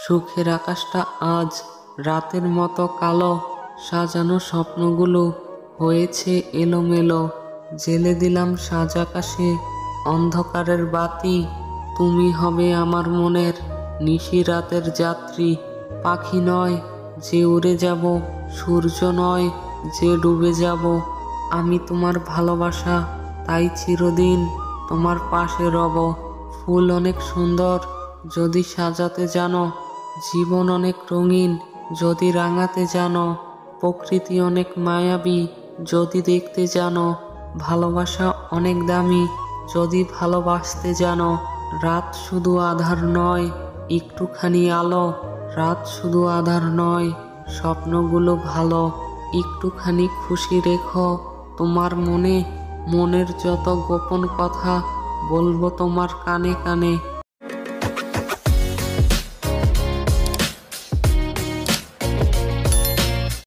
সুখের আকাশটা আজ রাতের মতো কালো, সাজানো স্বপ্নগুলো হয়েছে এলোমেলো। জেলে দিলাম সাজ আকাশে অন্ধকারের বাতি, তুমি হবে আমার মনের নিশি রাতের যাত্রী। পাখি নয় যে উড়ে যাব, সূর্য নয় যে ডুবে যাব, আমি তোমার ভালোবাসা, তাই চিরদিন তোমার পাশে রব। ফুল অনেক সুন্দর যদি সাজাতে জানো, জীবন অনেক রঙিন যদি রাঙাতে জানো, প্রকৃতি অনেক মায়াবী যদি দেখতে জানো, ভালোবাসা অনেক দামি যদি ভালোবাসতে জানো। রাত শুধু আধার নয়, একটুখানি আলো, রাত শুধু আধার নয়, স্বপ্নগুলো ভালো, একটুখানি খুশি রেখো তোমার মনে। মনের যত গোপন কথা বলবো তোমার কানে কানে।